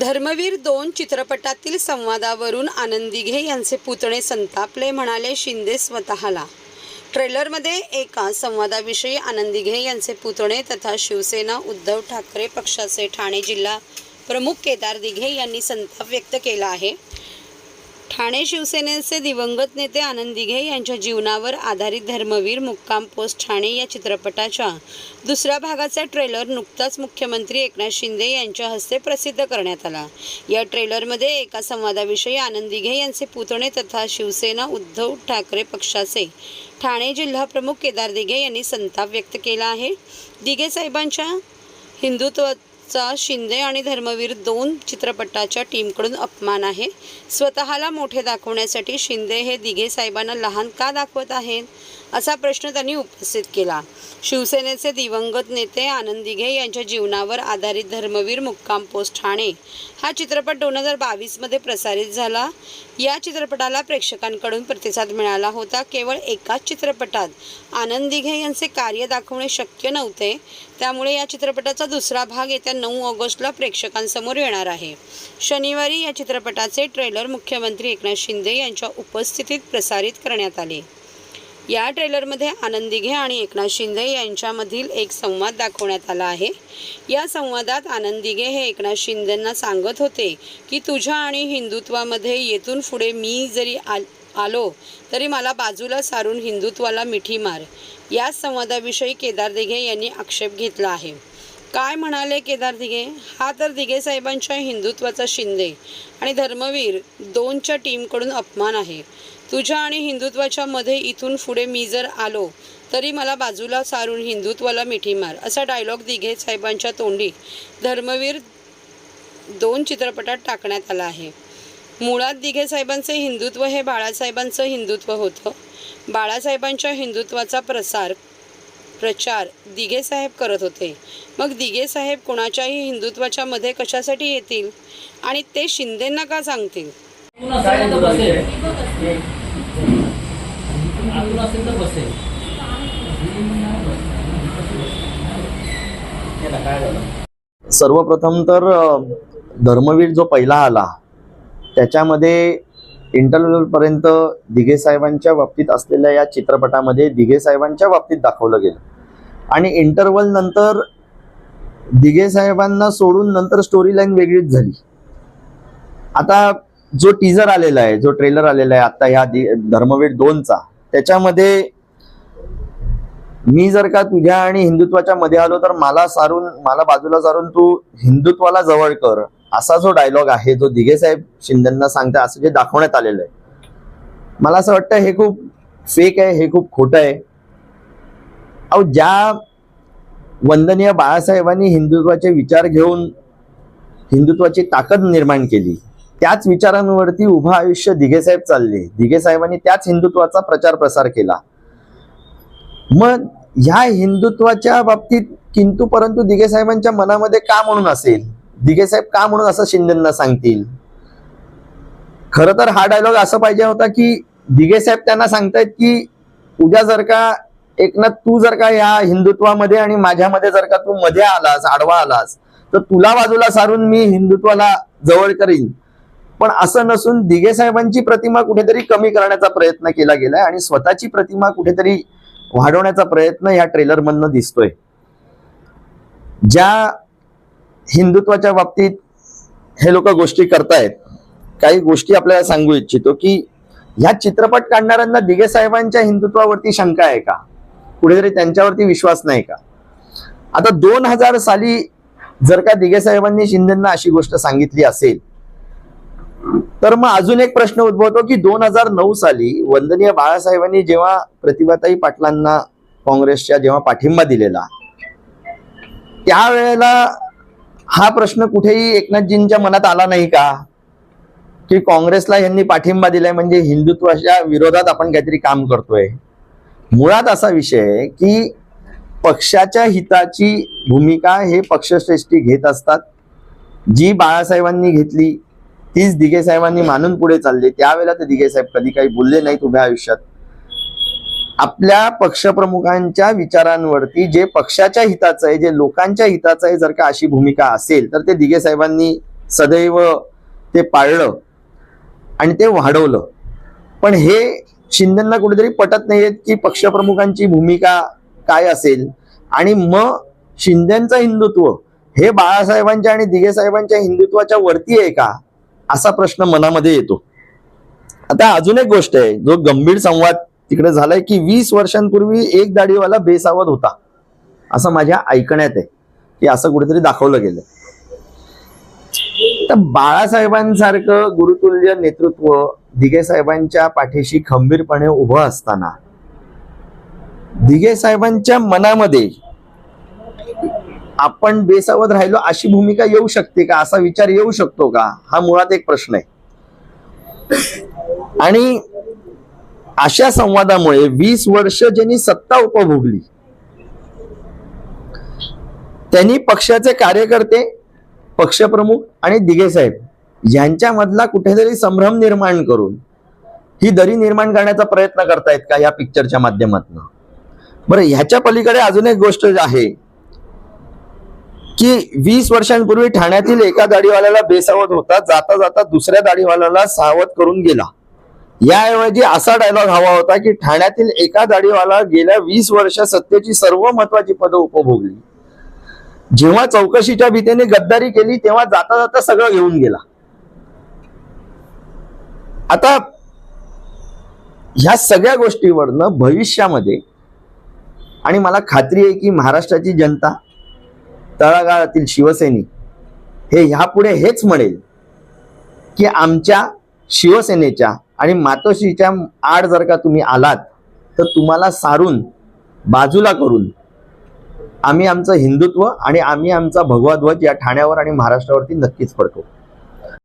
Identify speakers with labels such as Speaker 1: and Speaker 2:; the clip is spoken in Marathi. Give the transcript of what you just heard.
Speaker 1: धर्मवीर 2 चित्रपटातील संवादावरून आनंद दिघे यांचे पुतणे संतापले, म्हणाले शिंदे स्वतःला। ट्रेलरमध्ये एका संवादाविषयी आनंद दिघे यांचे पुतणे तथा शिवसेना उद्धव ठाकरे पक्षाचे ठाणे जिल्हा प्रमुख केदार दिघे यांनी संताप व्यक्त केला आहे। ठाणे शिवसेनेचे दिवंगत नेते आनंद दिघे यांच्या जीवनावर आधारित धर्मवीर मुक्काम पोस्ट ठाणे या चित्रपटाच्या दुसऱ्या भागाचा ट्रेलर नुकताच मुख्यमंत्री एकनाथ शिंदे यांच्या हस्ते प्रसिद्ध करण्यात आला। या ट्रेलरमध्ये एका संवादाविषयी आनंद दिघे यांचे पुतणे तथा शिवसेना उद्धव ठाकरे पक्षाचे ठाणे जिल्हा प्रमुख केदार दिघे यांनी संताप व्यक्त केला आहे। दिघे साहेबांच्या हिंदुत्वाचा शिंदे आणि धर्मवीर 2 चित्रपटाच्या टीमकडून अपमान आहे। स्वतःला मोठे दाखवण्यासाठी शिंदे हे दिघे साहेबांना लहान का दाखवत आहेत, असा प्रश्न त्यांनी उपस्थित केला। शिवसेनेचे दिवंगत नेते आनंद दिघे यांच्या जीवनावर आधारित धर्मवीर मुक्काम पोस्ट ठाणे हा चित्रपट 2022 मध्ये प्रसारित झाला। या चित्रपटाला प्रेक्षकांकडून प्रतिसाद मिळाला होता। केवळ एकाच चित्रपटात आनंद दिघे यांचे कार्य दाखवणे शक्य नव्हते, त्यामुळे या चित्रपटाचा दुसरा भाग येत्या 9 ऑगस्टला प्रेक्षकांसमोर येणार आहे। शनिवारी या चित्रपटाचे ट्रेलर मुख्यमंत्री एकनाथ शिंदे यांच्या उपस्थितीत प्रसारित करण्यात आले। या ट्रेलरमध्ये आनंद दिघे आणि एकनाथ शिंदे यांच्यामधील एक संवाद दाखवण्यात आला आहे। या संवादात आनंद दिघे हे एकनाथ शिंदेंना सांगत होते की तुझ्या आणि हिंदुत्वामध्ये येथून पुढे मी जरी आलो तरी मला बाजूला सारून हिंदुत्वाला मिठी मार। या संवादाविषयी केदार दिघे यांनी आक्षेप घेतला आहे। काय म्हणाले केदार दिघे? हा तर दिघे साहेबांच्या हिंदुत्वाचा शिंदे आणि धर्मवीर 2च्या टीमकडून अपमान आहे। तुझ्या आणि हिंदुत्वाच्या मध्ये इथून पुढे मी जर आलो तरी मला बाजूला सारून हिंदुत्वाला मिठी मार, असा डायलॉग दिघे साहेबांच्या तोंडी धर्मवीर 2 चित्रपटात टाकण्यात आला आहे। मुळात दिघे साहेबांचे हिंदुत्व हे बाळासाहेबांचं हिंदुत्व होतं। बाळासाहेबांच्या हिंदुत्वाचा प्रचार दिघे साहेब करत होते। मग दिघे साहेब कोणाच्याही हिंदुत्वाच्या मध्ये कशासाठी येतील आणि ते शिंदेंना का सांगतील?
Speaker 2: सर्वप्रथम तर धर्मवीर जो पहिला आला त्याच्यामध्ये इंटरव्ह्यू पर्यंत दिघे साहेबांच्या बाबतीत असलेल्या या चित्रपटामध्ये दिघे साहेबांच्या बाबतीत दाखवलं गेलं आणि इंटरव्हल नंतर दिघे साहेबांना सोडून नंतर स्टोरी लाईन वेगळीच झाली। आता जो टीजर आलेला आहे, जो ट्रेलर आलेला आहे आता ह्या धर्मवीर 2चा, त्याच्यामध्ये मी जर का तुझ्या आणि हिंदुत्वाच्या मध्ये आलो तर मला बाजूला सारून तू हिंदुत्वाला जवळ कर, असा जो डायलॉग आहे जो दिघे साहेब शिंदेंना सांगतात असं जे दाखवण्यात आलेलं आहे, मला असं वाटतं हे खूप फेक आहे, हे खूप खोटं आहे। अहो, ज्या वंदनीय बाळासाहेबांनी हिंदुत्वाचे विचार घेऊन हिंदुत्वाची ताकद निर्माण केली, त्याच विचारांवरती उभं आयुष्य दिघे साहेब चालले। दिघे साहेबांनी त्याच हिंदुत्वाचा प्रचार प्रसार केला। मग ह्या हिंदुत्वाच्या बाबतीत किंतु परंतु दिघे साहेबांच्या मनामध्ये का म्हणून असेल, दिघे साहेब का म्हणून असं शिंदेंना सांगतील? खरं तर हा डायलॉग असं पाहिजे होता की दिघे साहेब त्यांना सांगतायत की उद्या जर का एकनाथ तू जर का या हिंदुत्वामध्ये आणि माझ्यामध्ये जर का तू मध्ये आलास, आडवा आलास, तर तुला बाजूला सारून मी हिंदुत्वाला जवळ करीन। पण असं नसून दिघे साहेबांची प्रतिमा कुठेतरी कमी करण्याचा प्रयत्न केला गेलाय आणि स्वतःची प्रतिमा कुठेतरी वाढवण्याचा प्रयत्न या ट्रेलर मधनं दिसतोय। ज्या हिंदुत्वाच्या बाबतीत हे लोक गोष्टी करतायत, काही गोष्टी आपल्याला सांगू इच्छितो की ह्या चित्रपट काढणाऱ्यांना दिघे साहेबांच्या हिंदुत्वावरती शंका आहे का? कुठेतरी त्यांच्यावरती विश्वास नाही का? आता 2000 साली जर का दिघे साहेबांनी शिंदेंना अशी गोष्ट सांगितली असेल तर मग अजून एक प्रश्न उद्भवतो की 2009 साली वंदनीय बाळासाहेबांनी जेव्हा प्रतिभाताई पाटलांना काँग्रेसच्या जेव्हा पाठिंबा दिलेला, त्यावेळेला हा प्रश्न कुठेही एकनाथजींच्या मनात आला नाही का की काँग्रेसला यांनी पाठिंबा दिलाय म्हणजे हिंदुत्वाच्या विरोधात आपण काहीतरी काम करतोय? मुळात असा विषय आहे की पक्षाच्या हिताची भूमिका हे पक्षश्रेष्ठी घेत असतात। जी बाळासाहेबांनी घेतली तीच दिघे साहेबांनी मानून पुढे चालले। त्यावेळेला ते दिघे साहेब कधी काही बोलले नाहीत उभ्या आयुष्यात। आपल्या पक्षप्रमुखांच्या विचारांवरती जे पक्षाच्या हिताचं आहे, जे लोकांच्या हिताचं आहे, जर का अशी भूमिका असेल तर ते दिघे साहेबांनी सदैव ते पाळलं आणि ते वाढवलं. पण हे शिंदेंना कुठेतरी पटत नाहीये की पक्षप्रमुखांची भूमिका काय असेल, आणि मग शिंदेचं हिंदुत्व हे बाळासाहेबांच्या आणि दिघे साहेबांच्या हिंदुत्वाच्या वरती आहे का, असा प्रश्न मनामध्ये येतो. आता अजून एक गोष्ट आहे, जो गंभीर संवाद तिकडे झालाय की 20 वर्षांपूर्वी एक दाढीवाला बेसावध होता असं माझ्या ऐकण्यात आहे, की असं कुठेतरी दाखवलं गेलं. तर बाळासाहेबांसारखं गुरुतुल्य नेतृत्व दिघे साहेबांच्या पाठीशी खंबीरपणे उभं असताना दिघे साहेबांच्या मनामध्ये आपण बेसावध राहिलो अशी भूमिका येऊ शकते का, असा विचार येऊ शकतो का, हा मुळात एक प्रश्न आहे. आणि अशा संवादामुळे 20 वर्ष ज्यांनी सत्ता उपभोगली त्यांनी पक्षाचे कार्यकर्ते, पक्षप्रमुख आणि दिघे साहेब यांच्यामधला कुठेतरी संभ्रम निर्माण करून ही दरी निर्माण करण्याचा प्रयत्न करतायत का या पिक्चरच्या माध्यमातून. बरं, ह्याच्या पलीकडे अजून एक गोष्ट आहे की 20 वर्षांपूर्वी ठाण्यातील एका दाढीवाल्याला बेसावध होता, जाता जाता दुसऱ्या दाढीवाल्याला सावध करून गेला. याऐवजी असा डायलॉग हवा होता की ठाण्यातील एका दाढीवाला गेल्या 20 वर्ष सत्तेची सर्व महत्वाची पदं उपभोगली, जेव्हा चौकशीच्या भीतीने गद्दारी केली तेव्हा जाता जाता सगळं घेऊन गेला. आता ह्या सगळ्या गोष्टीवरनं भविष्यामध्ये, आणि मला खात्री आहे की महाराष्ट्राची जनता, तळागाळातील शिवसैनिक हे ह्यापुढे हेच म्हणेल की आमच्या शिवसेनेच्या आणि मातोश्रीच्या आड जर का तुम्ही आलात तर तुम्हाला सारून बाजूला करून आम्ही आमचं हिंदुत्व आणि आम्ही आमचा भगवा ध्वज या ठाण्यावर आणि महाराष्ट्रावरती नक्कीच फडकवू.